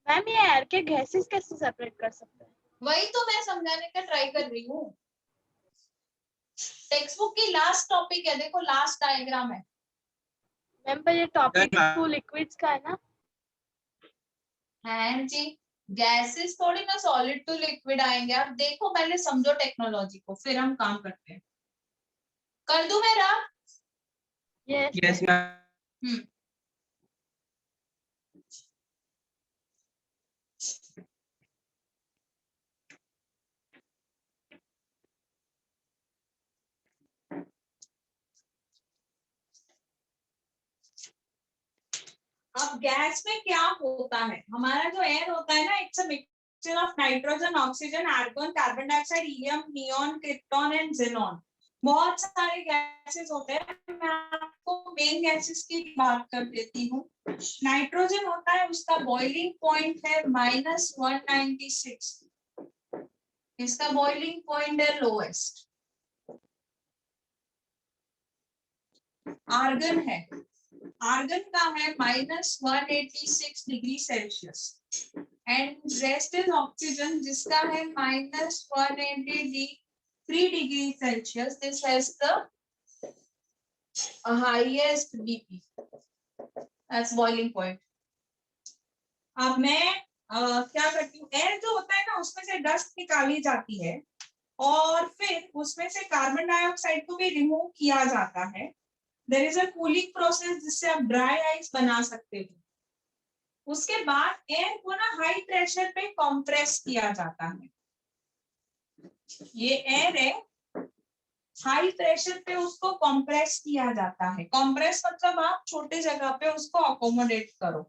मैम ये एयर के गैसेस कैसे सेपरेट कर सकते हैं? वही तो मैं समझाने का ट्राई कर रही हूँ। टेक्स्ट बुक की लास्ट टॉपिक है, देखो लास्ट डायग्राम है। मैम पर ये टॉपिक मैम, टू लिक्विड्स का है ना? हाँ जी, गैसेस थोड़ी ना सॉलिड टू लिक्विड आएंगे। आप देखो पहले समझो टेक्नोलॉजी को, फिर हम काम करते हैं। कर दूं मेरा? Yes ma'am. अब गैस में क्या होता है, हमारा जो एयर होता है ना, it's a mixture of nitrogen, oxygen, argon, carbon dioxide, helium, neon, krypton and xenon. बहुत सारे गैसेस होते हैं। मैं आपको मेन गैसेस की बात कर देती हूँ। नाइट्रोजन होता है, उसका बॉइलिंग पॉइंट है -196, इसका बॉइलिंग पॉइंट है लोएस्ट। आर्गन है, आर्गन का है -186 degree Celsius, and rest is oxygen जिसका है -183 degree Celsius. This has the highest BP as boiling point. अब मैं क्या करती हूँ, एयर जो होता है ना उसमें से डस्ट निकाली जाती है और फिर उसमें से कार्बन डाइऑक्साइड को भी रिमूव किया जाता है। There is a cooling process जिससे आप ड्राई आइस बना सकते हो। उसके बाद एयर को ना हाई प्रेशर पे कंप्रेस किया जाता है। ये एयर है, हाई प्रेशर पे उसको कंप्रेस किया जाता है। कंप्रेस मतलब आप छोटे जगह पे उसको अकोमोडेट करो।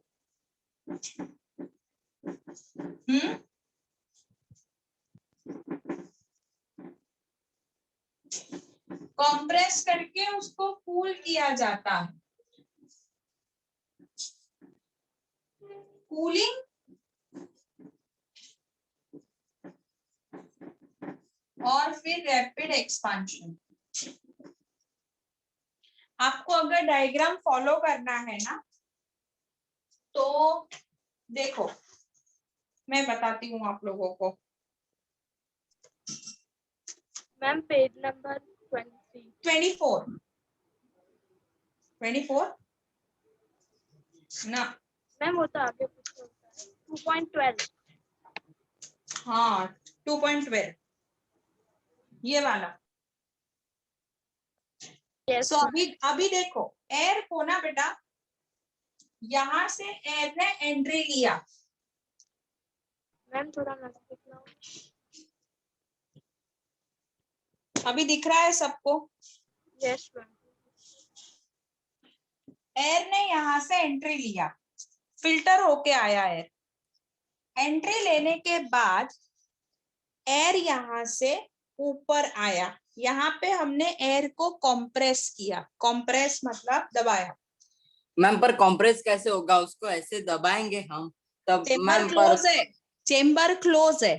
कंप्रेस करके उसको कूल किया जाता है। कूलिंग और फिर रैपिड एक्सपांशन। आपको अगर डायग्राम फॉलो करना है ना तो देखो मैं बताती हूँ आप लोगों को। मैम पेज नंबर 24 ना? मैम वो तो आगे पूछो 2.12। हाँ 2.12 ये वाला। यस सो अभी देखो एयर को ना बेटा, यहां से एयर ने एंट्री लिया। मैम थोड़ा नजदीक लाओ। अभी दिख रहा है सबको? Yes ma'am. एयर ने यहाँ से एंट्री लिया, फिल्टर होके आया एयर। एंट्री लेने के बाद एयर यहाँ से ऊपर आया, यहाँ पे हमने एयर को कंप्रेस किया। कंप्रेस मतलब दबाया। मैम पर कंप्रेस कैसे होगा, उसको ऐसे दबाएंगे हम तब चेम्बर मैम पर क्लोज है, चेम्बर क्लोज है।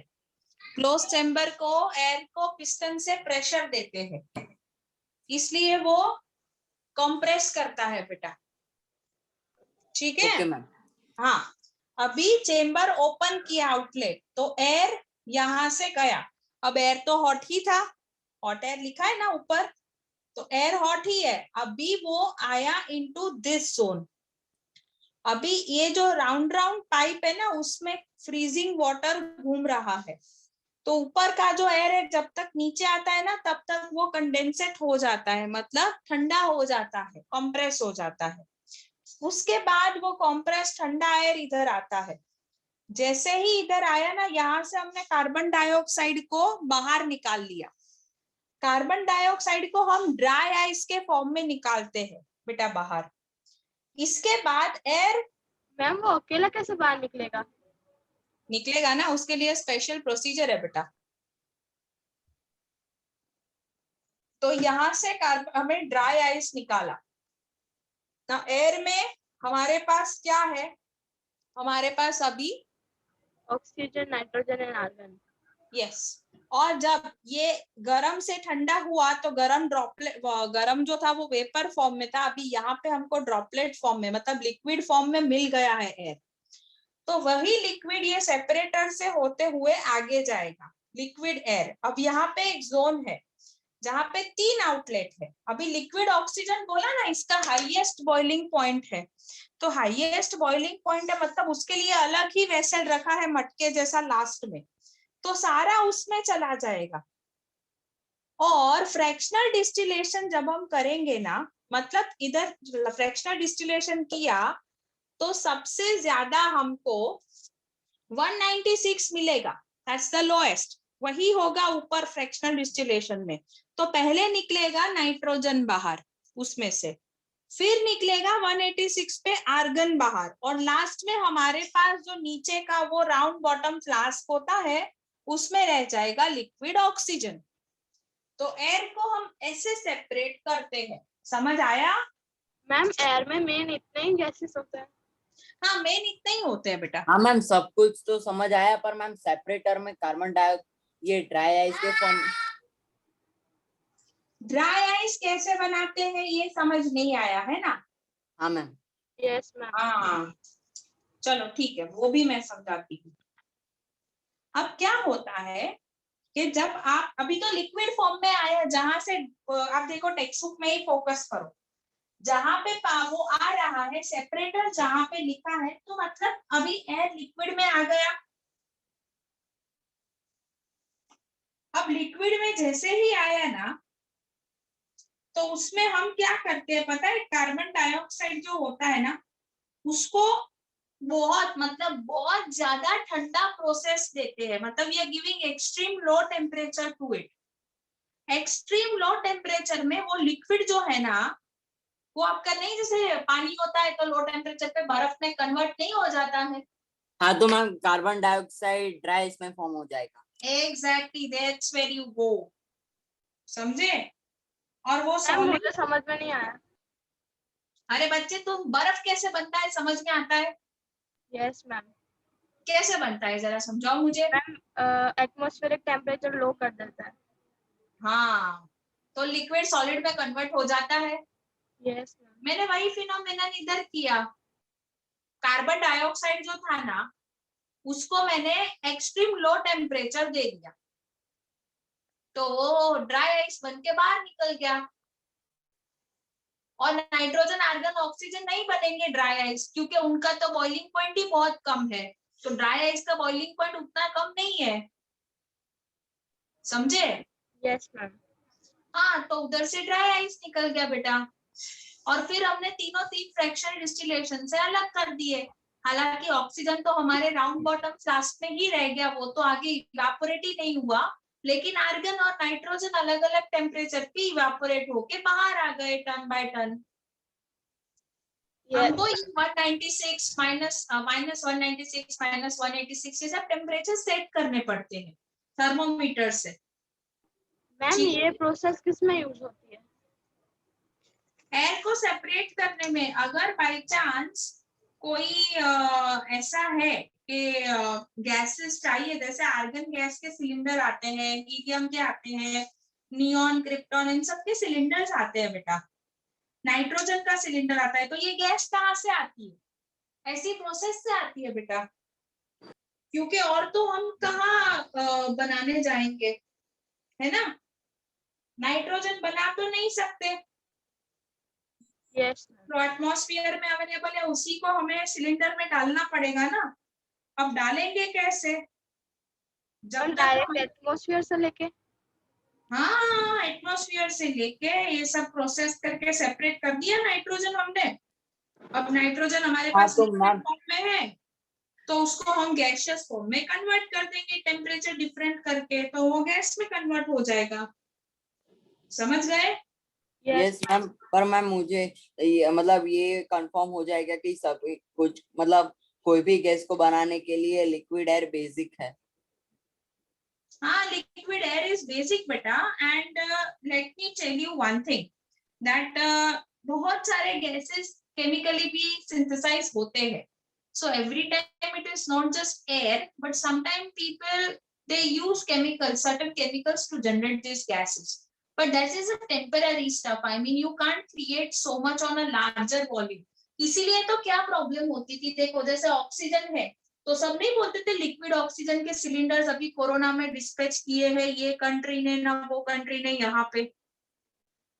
क्लोज चेम्बर को एयर को पिस्टन से प्रेशर देते हैं, इसलिए वो कंप्रेस करता है बेटा। ठीक है? Okay ma'am. हाँ, अभी चेम्बर ओपन किया आउटलेट, तो एयर यहां से गया। अब एयर तो हॉट ही था, हॉट एयर लिखा है ना ऊपर, तो एयर हॉट ही है। अभी वो आया इनटू दिस जोन। अभी ये जो राउंड राउंड पाइप है ना, उसमें फ्रीजिंग वाटर घूम रहा है। तो ऊपर का जो एयर है जब तक नीचे आता है ना, तब तक वो कंडेंसेट हो जाता है, मतलब ठंडा हो जाता है, कंप्रेस हो जाता है। उसके बाद वो कंप्रेस ठंडा एयर इधर आता है। जैसे ही इधर आया ना, यहाँ से हमने कार्बन डाइऑक्साइड को बाहर निकाल लिया। कार्बन डाइऑक्साइड को हम ड्राई आइस के फॉर्म में निकालते हैं बेटा बाहर। इसके बाद एयर मैम वो अकेला कैसे बाहर निकलेगा? निकलेगा ना, उसके लिए स्पेशल प्रोसीजर है बेटा। तो यहाँ से हमें ड्राई आइस निकाला ना। एयर में हमारे पास क्या है? हमारे पास अभी oxygen, nitrogen and argon. Yes. और जब ये गरम से ठंडा हुआ तो गरम ड्रॉपलेट, गरम जो था वो वेपर फॉर्म में था, अभी यहाँ पे हमको ड्रॉपलेट फॉर्म में, मतलब लिक्विड फॉर्म में मिल गया है एयर। तो वही लिक्विड ये सेपरेटर से होते हुए आगे जाएगा, लिक्विड एयर। अब यहाँ पे एक जोन है जहाँ पे 3 आउटलेट है। अभी लिक्विड ऑक्सीजन बोला ना, इसका हाईएस्ट बॉइलिंग पॉइंट है। तो हाईएस्ट बॉइलिंग पॉइंट है, मतलब उसके लिए अलग ही वेसल रखा है मटके जैसा लास्ट में, तो सारा उसमें चला जाएगा। और फ्रैक्शनल डिस्टिलेशन जब हम करेंगे ना, मतलब इधर फ्रैक्शनल डिस्टिलेशन किया तो सबसे ज्यादा हमको 196 मिलेगा, दैट्स द लोएस्ट। वही होगा ऊपर फ्रैक्शनल डिस्टिलेशन में। तो पहले निकलेगा नाइट्रोजन बाहर उसमें से, फिर निकलेगा 186 पे आर्गन बाहर, और लास्ट में हमारे पास जो नीचे का वो राउंड बॉटम फ्लास्क होता है, उसमें रह जाएगा लिक्विड ऑक्सीजन। तो एयर को हम ऐसे सेपरेट करते हैं। समझ आया? मैम एयर में मेन इतने ही गैसेस होते हैं? हाँ, मेन इतने ही होते हैं बेटा। हाँ मैम, सब कुछ तो समझ आया, पर मैम सेपरेटर में कार्बन डाइऑक्साइड, ये ड्राई आइस के फॉर्म। ड्राई आइस कैसे बनाते हैं ये समझ नहीं आया है ना? हाँ मैम। Yes ma'am. हाँ, चलो ठीक है, वो भी मैं समझाती हूँ। अब क्या होता है कि जब आप अभी तो लिक्विड फॉर्म में आया, जहां से आप देखो टेक्स्ट बुक में ही फोकस करो, जहां पे वो आ रहा है सेपरेटर जहां पे लिखा है, तो मतलब अभी एयर लिक्विड में आ गया। अब लिक्विड में जैसे ही आया ना, तो उसमें हम क्या करते हैं पता है? कार्बन डाइऑक्साइड जो होता है ना, उसको बहुत ज्यादा ठंडा प्रोसेस देते हैं, मतलब ये giving extreme low temperature to it. Extreme low temperature में वो लिक्विड जो है ना, वो आपका नहीं, जैसे पानी होता है तो लो टेम्परेचर पे बर्फ में कन्वर्ट नहीं हो जाता है। हाँ तो मैम कार्बन डाइऑक्साइड ड्राई इसमें फॉर्म हो जाएगा। Exactly, that's where you go. समझे? और वो मैम सॉलिड, मुझे समझ में नहीं आया। अरे बच्चे, तुम बर्फ कैसे बनता है समझ में आता है? Yes ma'am. कैसे बनता है जरा समझाओ मुझे। मैम एटमॉस्फेरिक टेम्परेचर लो कर देता है। हाँ, तो लिक्विड सॉलिड में कन्वर्ट हो जाता है। Yes ma'am. मैंने वही फिनोमेनन इधर किया। कार्बन डाइऑक्साइड जो था ना, उसको मैंने एक्सट्रीम लो टेम्परेचर दे दिया, तो वो ड्राई आइस बन के बाहर निकल गया। और नाइट्रोजन, आर्गन, ऑक्सीजन नहीं बनेंगे ड्राई आइस, क्योंकि उनका तो बॉइलिंग पॉइंट ही बहुत कम है। तो ड्राई आइस का बॉइलिंग पॉइंट उतना कम नहीं है। समझे? Yes ma'am. हाँ, तो उधर से ड्राई आइस निकल गया बेटा। और फिर हमने तीनों तीन फ्रैक्शनल डिस्टिलेशन से अलग कर दिए। हालांकि ऑक्सीजन तो हमारे राउंड बॉटम फ्लास्क में ही रह गया, वो तो आगे इवापोरेट ही नहीं हुआ, लेकिन आर्गन और नाइट्रोजन अलग अलग टेम्परेचर पे इवापोरेट होके बाहर आ गए टर्न बाय टर्न। Yes. हमको 196 माइनस 196 माइनस 186 ये सब टेम्परेचर सेट करने पड़ते हैं थर्मोमीटर से। मैम ठीक ये प्रोसेस किस में यूज होती है? एयर को सेपरेट करने में। अगर बाय चांस कोई ऐसा है कि गैसेस चाहिए, जैसे आर्गन गैस के सिलेंडर आते हैं, हीलियम के आते हैं, नियॉन, क्रिप्टॉन, इन सब के सिलेंडर्स आते हैं बेटा, नाइट्रोजन का सिलेंडर आता है, तो ये गैस कहाँ से आती है? ऐसी प्रोसेस से आती है बेटा, क्योंकि और तो हम कहाँ बनाने जाएंगे, है ना? नाइट्रोजन बना तो नहीं सकते, यस तो एटमॉस्फेयर में अवेलेबल है, उसी को हमें सिलेंडर में डालना पड़ेगा ना। अब डालेंगे कैसे? जब तक डायरेक्ट एटमॉस्फेयर से लेके? हाँ, एटमॉस्फेयर से लेके ये सब प्रोसेस करके सेपरेट कर दिया नाइट्रोजन हमने। अब नाइट्रोजन हमारे हाँ, पास तो लिक्विड मैम फॉर्म में है, तो उसको हम गैसियस फॉर्म में कन्वर्ट कर देंगे टेम्परेचर डिफरेंट करके, तो वो गैस में कन्वर्ट हो जाएगा। समझ गए? यस मैम, पर मैम मुझे मतलब ये कंफर्म हो जाएगा कि सब कुछ मतलब कोई भी गैस को बनाने के लिए लिक्विड एयर बेसिक है। हाँ, लिक्विड एयर इज बेसिक बेटा, and let me tell you one thing that बहुत सारे गैसेस केमिकली भी सिंथेसाइज होते हैं, so every time it is not just air, but sometimes people they use chemicals, certain chemicals to generate these gases, but that is a temporary stuff. I mean, you can't create so much on a larger volume. इसीलिए तो क्या प्रॉब्लम होती थी, देखो जैसे ऑक्सीजन है, तो सब नहीं बोलते थे लिक्विड ऑक्सीजन के सिलेंडर्स अभी कोरोना में डिस्पैच किए हैं ये कंट्री ने, ना वो कंट्री ने, यहाँ पे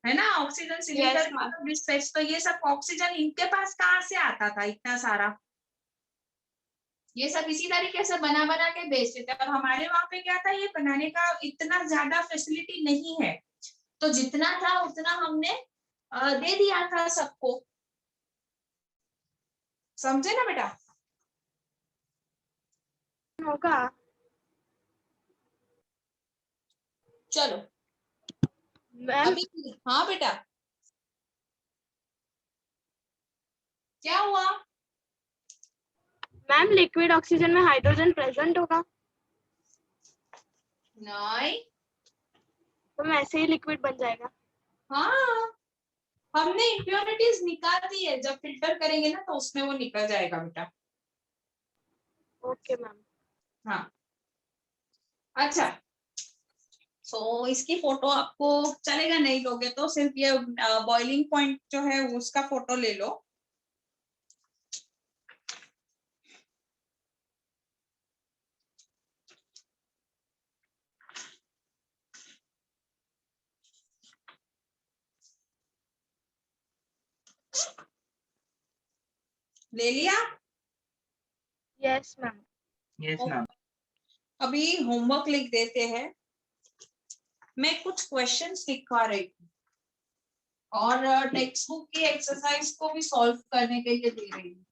है ना ऑक्सीजन सिलेंडर डिस्पैच। तो ये सब ऑक्सीजन इनके पास कहाँ से आता था इतना सारा? ये सब इसी तरीके से बना बना के बेचते थे, और हमारे वहां पे क्या था, ये बनाने का इतना ज्यादा फैसिलिटी नहीं है, तो जितना था उतना हमने दे दिया था सबको। समझे ना बेटा? होगा। चलो मैम अभी, हाँ बेटा क्या हुआ? मैम लिक्विड ऑक्सीजन में हाइड्रोजन प्रेजेंट होगा, नहीं, तो ऐसे ही लिक्विड बन जाएगा। हाँ हमने इम्प्योरिटीज निकाल दी है, जब फिल्टर करेंगे ना तो उसमें वो निकल जाएगा बेटा। Okay ma'am. हाँ अच्छा, सो इसकी फोटो आपको चलेगा, नहीं लोगे तो सिर्फ ये बॉइलिंग पॉइंट जो है उसका फोटो ले लो। ले लिया? Yes ma'am. Yes, ma'am. अभी होमवर्क लिख देते हैं, मैं कुछ क्वेश्चंस लिखवा रही हूँ और टेक्स्ट बुक की एक्सरसाइज को भी सॉल्व करने के लिए दे रही हूँ।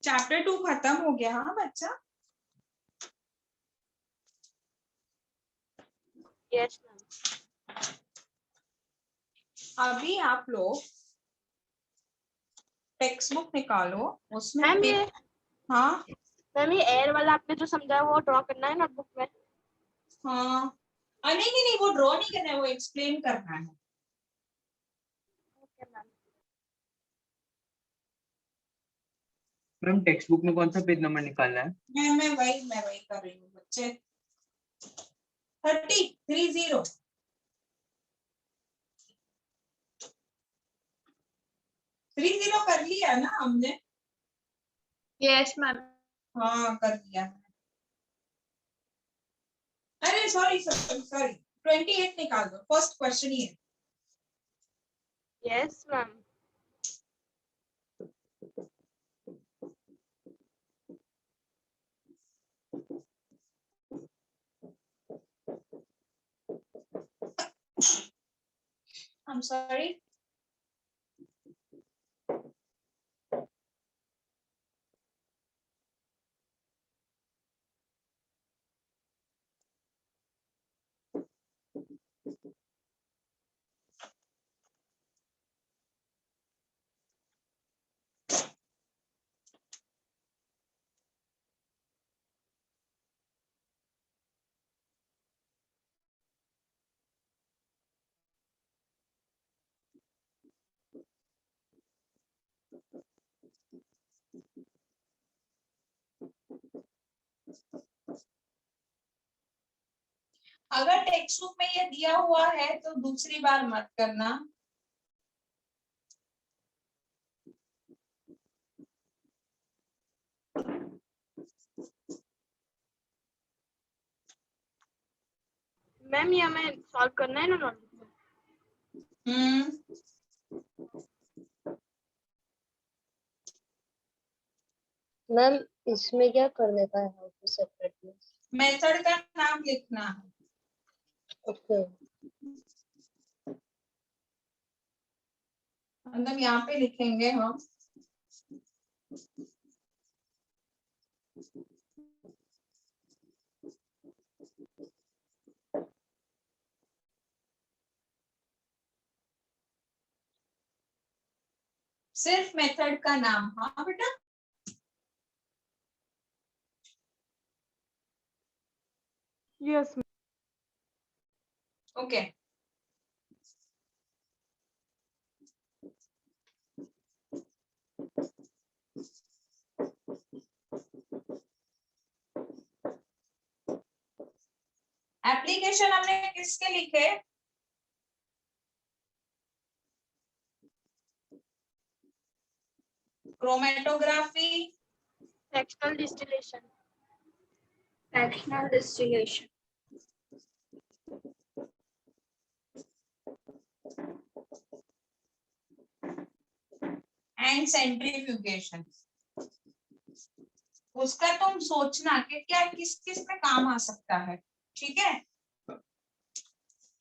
चैप्टर 2 खत्म हो गया। हाँ बच्चा, यस मैम। अभी आप लोग टेक्स्ट बुक निकालो, उसमें मैम ये हाँ मैम ये एयर वाला आपने जो समझाया वो ड्रॉ करना है नोटबुक में? हाँ नहीं नहीं नहीं, वो ड्रॉ नहीं करना है, वो एक्सप्लेन करना है। Okay ma'am. Ma'am text book में कौन सा पेज नंबर निकालना है? मैं वही कर रही हूँ बच्चे। 30 कर लिया ना हमने? Yes ma'am. हाँ कर लिया। अरे सॉरी 28 निकाल दो, फर्स्ट क्वेश्चन ही है। Yes ma'am. I'm sorry. अगर टेक्स्ट बुक में ये दिया हुआ है तो दूसरी बार मत करना। मैम ये हमें सॉल्व करना है ना नोटबुक में? मैम इसमें क्या करने का है, हाउ टू सेपरेटली? मेथड का नाम लिखना है। ओके मतलब यहाँ पे लिखेंगे हम सिर्फ मेथड का नाम। हाँ बेटा, यस ओके। एप्लीकेशन हमने किसके लिखे? Chromatography, fractional distillation, Fractional distillation. And centrifugation. उसका तुम सोचना कि क्या किस किस में काम आ सकता है। ठीक है,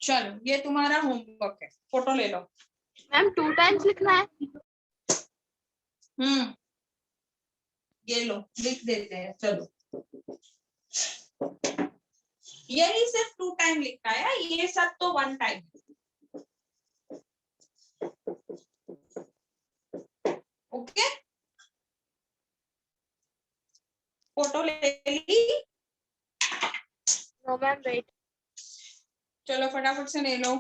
चलो ये तुम्हारा होमवर्क है, फोटो ले लो। मैम 2 टाइम्स लिखना है? ये लो लिख देते हैं, चलो। यही सिर्फ 2 टाइम लिखना है, ये सब तो 1 टाइम। ओके, फोटो ले ली? No ma'am wait. चलो फटाफट से ले लो।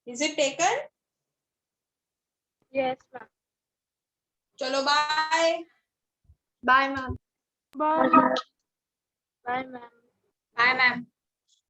Is it taken? Yes ma'am. चलो bye. Bye, ma'am. Bye bye ma'am. Bye, ma'am.